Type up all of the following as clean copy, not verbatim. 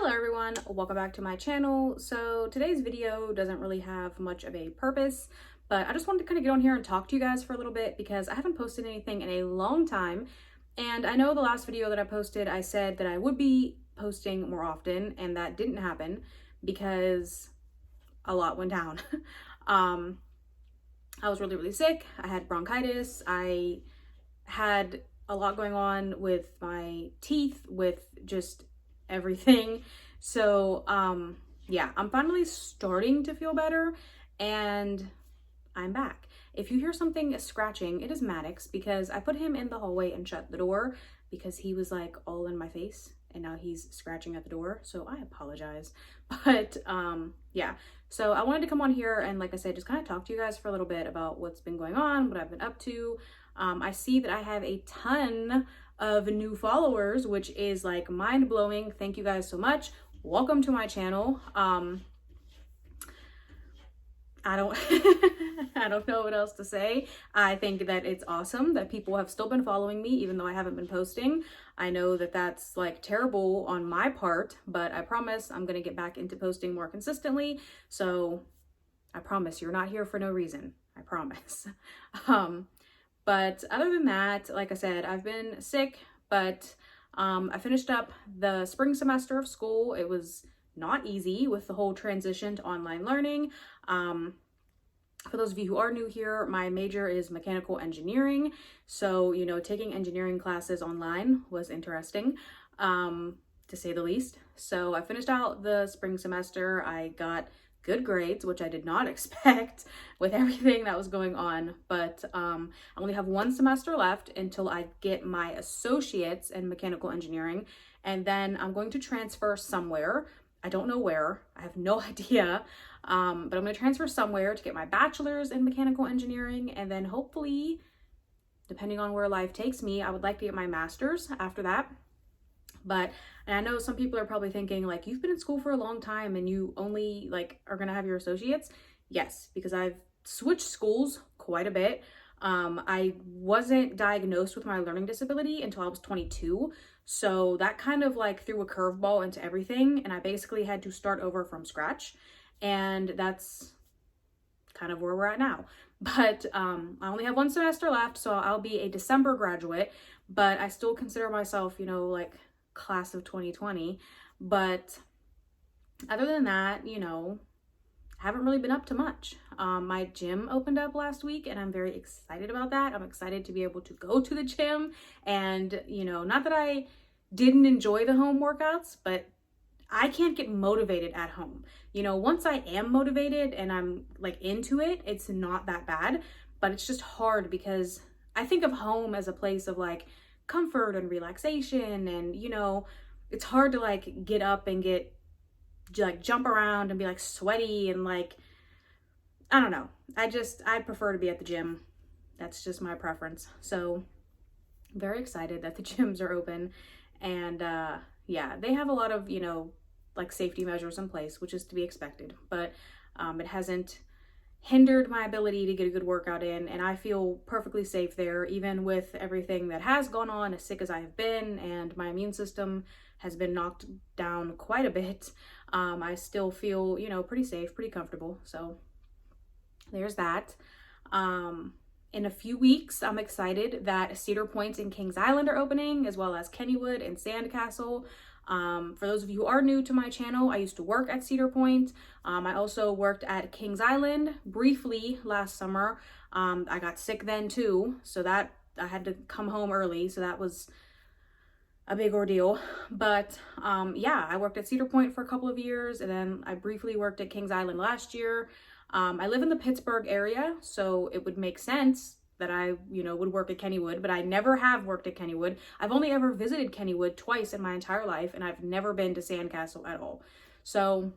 Hello everyone, welcome back to my channel. So today's video doesn't really have much of a purpose, but I just wanted to kind of get on here and talk to you guys for a little bit because I haven't posted anything in a long time. And I know the last video that I posted, I said that I would be posting more often, and that didn't happen because a lot went down. I was really sick. I had bronchitis. I had a lot going on with my teeth, with just everything. So yeah, I'm finally starting to feel better and I'm back. If you hear something scratching, it is Maddox, because I put him in the hallway and shut the door because he was like all in my face and now he's scratching at the door, so I apologize. But yeah, so I wanted to come on here and, like I said, just kind of talk to you guys for a little bit about what's been going on, what I've been up to. I see that I have a ton of new followers, which is like mind-blowing. Thank you guys so much. Welcome to my channel. I don't I don't know what else to say. I think that it's awesome that people have still been following me even though I haven't been posting. I know that that's like terrible on my part, but I promise I'm gonna get back into posting more consistently. So I promise you're not here for no reason. I promise. But other than that, like I said, I've been sick, but I finished up the spring semester of school. It was not easy with the whole transition to online learning. For those of you who are new here, my major is mechanical engineering. So, you know, taking engineering classes online was interesting, to say the least. So I finished out the spring semester. I got good grades, which I did not expect with everything that was going on. But I only have one semester left until I get my associates in mechanical engineering. And then I'm going to transfer somewhere. I don't know where. I have no idea. But I'm going to transfer somewhere to get my bachelor's in mechanical engineering. And then hopefully, depending on where life takes me, I would like to get my master's after that. But, and I know some people are probably thinking like, you've been in school for a long time and you only like are going to have your associates. Yes, because I've switched schools quite a bit. I wasn't diagnosed with my learning disability until I was 22. So that kind of like threw a curveball into everything. And I basically had to start over from scratch. And that's kind of where we're at now. But I only have one semester left, so I'll be a December graduate, but I still consider myself, you know, like class of 2020. But other than that, you know, I haven't really been up to much. My gym opened up last week and I'm very excited about that. I'm excited to be able to go to the gym, and, you know, not that I didn't enjoy the home workouts, but I can't get motivated at home. You know, once I am motivated and I'm like into it, it's not that bad, but it's just hard because I think of home as a place of like comfort and relaxation, and, you know, it's hard to like get up and get like jump around and be like sweaty and like, I don't know. I prefer to be at the gym. That's just my preference. So I'm very excited that the gyms are open, and yeah, they have a lot of, you know, like safety measures in place, which is to be expected, but it hasn't hindered my ability to get a good workout in, and I feel perfectly safe there, even with everything that has gone on, as sick as I have been, and my immune system has been knocked down quite a bit. I still feel, you know, pretty safe, pretty comfortable. So there's that. In a few weeks, I'm excited that Cedar Point and Kings Island are opening, as well as Kennywood and Sandcastle. For those of you who are new to my channel, I used to work at Cedar Point. I also worked at Kings Island briefly last summer. I got sick then too, so that I had to come home early, so that was a big ordeal. But yeah, I worked at Cedar Point for a couple of years, and then I briefly worked at Kings Island last year. I live in the Pittsburgh area, so it would make sense that I, you know, would work at Kennywood, but I never have worked at Kennywood. I've only ever visited Kennywood twice in my entire life, and I've never been to Sandcastle at all. So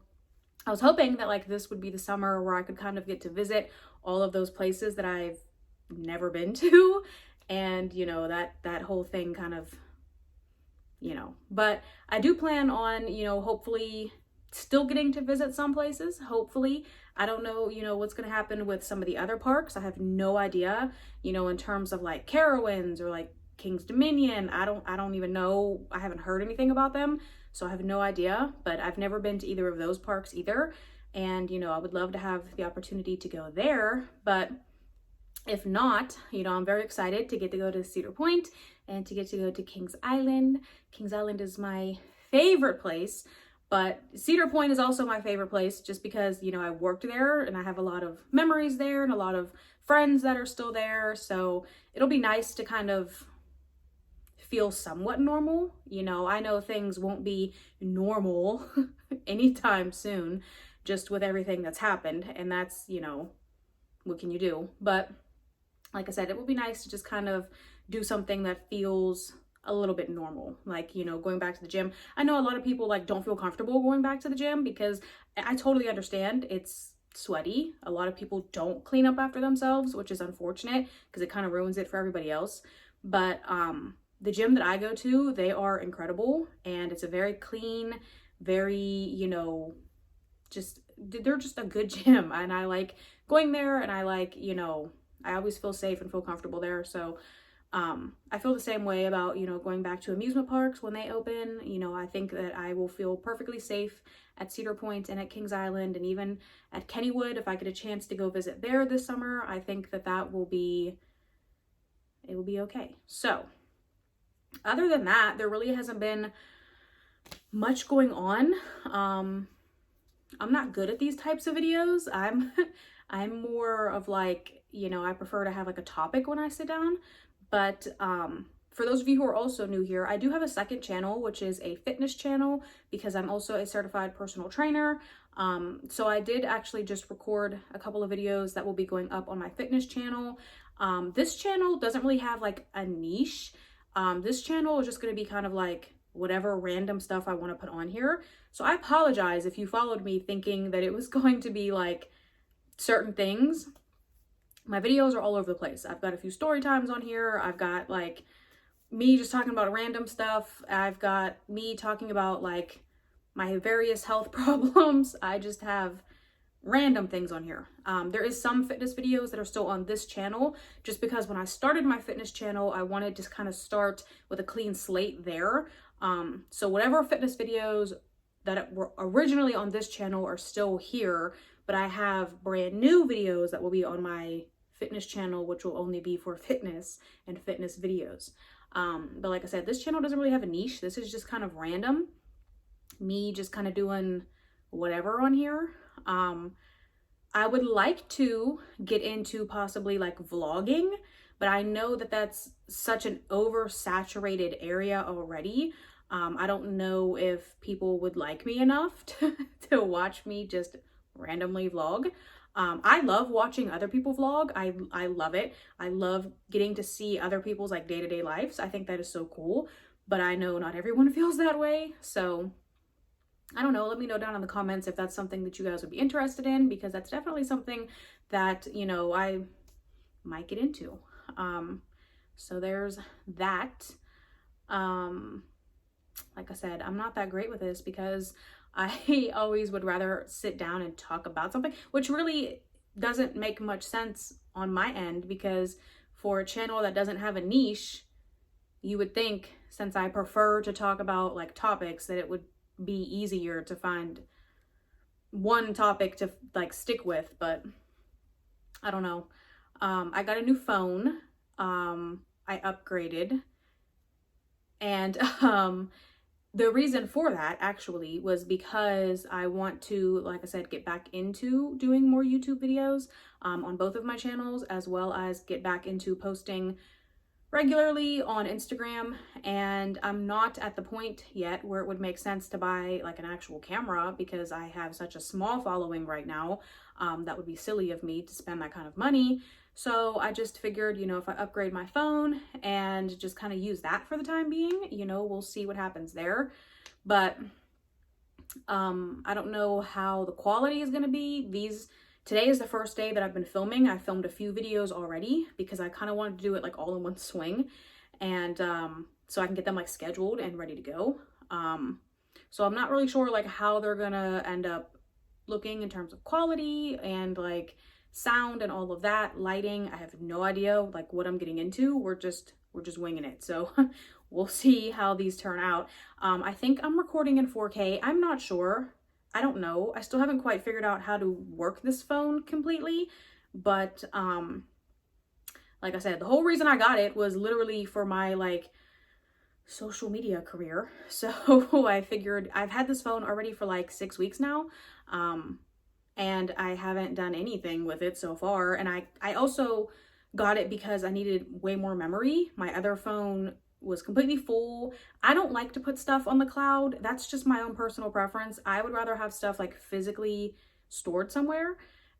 I was hoping that like this would be the summer where I could kind of get to visit all of those places that I've never been to, and, you know, that whole thing kind of, you know, but I do plan on, you know, hopefully still getting to visit some places, hopefully. I don't know, you know, what's going to happen with some of the other parks. I have no idea, you know, in terms of like Carowinds or like King's Dominion. I don't even know. I haven't heard anything about them. So I have no idea, but I've never been to either of those parks either. And, I would love to have the opportunity to go there, but if not, I'm very excited to get to go to Cedar Point and to get to go to Kings Island. Kings Island is my favorite place, but Cedar Point is also my favorite place just because, I worked there and I have a lot of memories there and a lot of friends that are still there. So it'll be nice to kind of feel somewhat normal. I know things won't be normal anytime soon, just with everything that's happened. And that's, what can you do? But like I said, it will be nice to just kind of do something that feels a little bit normal, like, going back to the gym. I know a lot of people like don't feel comfortable going back to the gym because I totally understand it's sweaty. A lot of people don't clean up after themselves, which is unfortunate because it kind of ruins it for everybody else. But the gym that I go to, they are incredible, and it's a very clean, very, they're just a good gym, and I like going there, and I like, I always feel safe and feel comfortable there. So I feel the same way about, going back to amusement parks when they open. I think that I will feel perfectly safe at Cedar Point and at Kings Island, and even at Kennywood. If I get a chance to go visit there this summer, I think that it will be okay. So other than that, there really hasn't been much going on. I'm not good at these types of videos. I'm more of like, I prefer to have like a topic when I sit down. But for those of you who are also new here, I do have a second channel, which is a fitness channel, because I'm also a certified personal trainer. So I did actually just record a couple of videos that will be going up on my fitness channel. This channel doesn't really have like a niche. This channel is just going to be kind of like whatever random stuff I want to put on here. So I apologize if you followed me thinking that it was going to be like certain things. My videos are all over the place. I've got a few story times on here. I've got like me just talking about random stuff. I've got me talking about like my various health problems. I just have random things on here. There is some fitness videos that are still on this channel, just because when I started my fitness channel, I wanted to kind of start with a clean slate there. So whatever fitness videos that were originally on this channel are still here, but I have brand new videos that will be on my fitness channel, which will only be for fitness and fitness videos. But like I said, this channel doesn't really have a niche. This is just kind of random. Me just kind of doing whatever on here. I would like to get into possibly like vlogging, but I know that that's such an oversaturated area already. I don't know if people would like me enough to watch me just randomly vlog. I love watching other people vlog. I love it. I love getting to see other people's like day-to-day lives. I think that is so cool, but I know not everyone feels that way. So I don't know. Let me know down in the comments if that's something that you guys would be interested in, because that's definitely something that, I might get into. So there's that. Like I said, I'm not that great with this because I always would rather sit down and talk about something, which really doesn't make much sense on my end, because for a channel that doesn't have a niche, you would think, since I prefer to talk about like topics, that it would be easier to find one topic to like stick with, but I don't know. I got a new phone. I upgraded, and the reason for that actually was because I want to, like I said, get back into doing more YouTube videos on both of my channels, as well as get back into posting regularly on Instagram. And I'm not at the point yet where it would make sense to buy like an actual camera, because I have such a small following right now. That would be silly of me to spend that kind of money. So I just figured, if I upgrade my phone and just kind of use that for the time being, we'll see what happens there. But I don't know how the quality is going to be. Today is the first day that I've been filming. I filmed a few videos already because I kind of wanted to do it like all in one swing. And so I can get them like scheduled and ready to go. So I'm not really sure like how they're going to end up looking in terms of quality and like sound and all of that, lighting. I have no idea like what I'm getting into. We're just winging it. So we'll see how these turn out. I think I'm recording in 4K. I'm not sure. I don't know. I still haven't quite figured out how to work this phone completely, but like I said, the whole reason I got it was literally for my like social media career. So I figured I've had this phone already for like 6 weeks now. And I haven't done anything with it so far. And I also got it because I needed way more memory. My other phone was completely full. I don't like to put stuff on the cloud. That's just my own personal preference. I would rather have stuff like physically stored somewhere.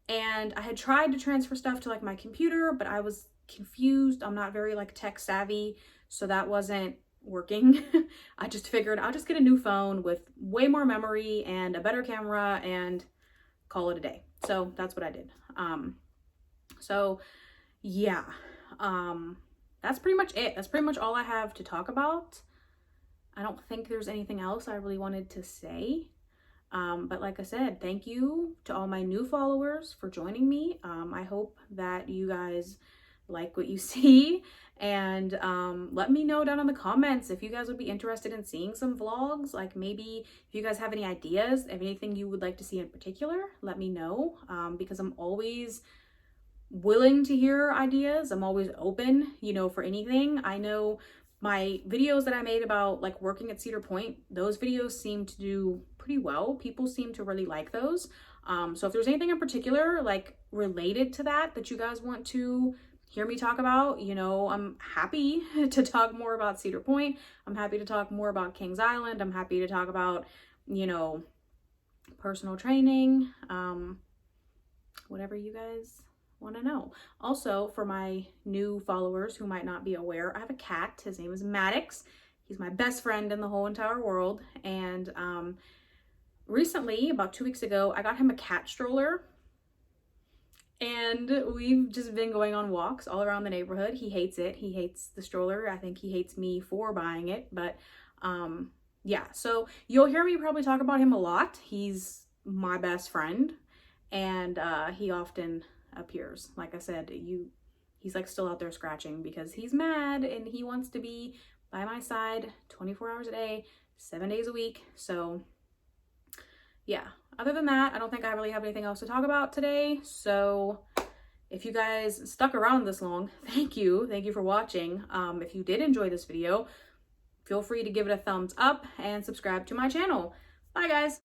And I had tried to transfer stuff to like my computer, but I was confused. I'm not very like tech savvy, so that wasn't working. I just figured I'll just get a new phone with way more memory and a better camera and call it a day. So that's what I did. So yeah, that's pretty much it. That's pretty much all I have to talk about. I don't think there's anything else I really wanted to say. But like I said, thank you to all my new followers for joining me. I hope that you guys like what you see, and let me know down in the comments if you guys would be interested in seeing some vlogs. Like maybe if you guys have any ideas of anything you would like to see in particular, let me know, because I'm always willing to hear ideas. I'm always open, you know, for anything. I know my videos that I made about like working at Cedar Point, those videos seem to do pretty well. People seem to really like those. So if there's anything in particular like related to that you guys want to hear me talk about, you know, I'm happy to talk more about Cedar Point. I'm happy to talk more about Kings Island. I'm happy to talk about, you know, personal training, whatever you guys want to know. Also, for my new followers who might not be aware, I have a cat. His name is Maddox. He's my best friend in the whole entire world. And recently, about 2 weeks ago, I got him a cat stroller. And we've just been going on walks all around the neighborhood. He hates it. He hates the stroller. I think he hates me for buying it. But yeah, so you'll hear me probably talk about him a lot. He's my best friend, and he often appears. Like I said, he's like still out there scratching because he's mad and he wants to be by my side 24 hours a day, 7 days a week. So yeah, other than that, I don't think I really have anything else to talk about today. So if you guys stuck around this long, thank you for watching. If you did enjoy this video, feel free to give it a thumbs up and subscribe to my channel. Bye guys.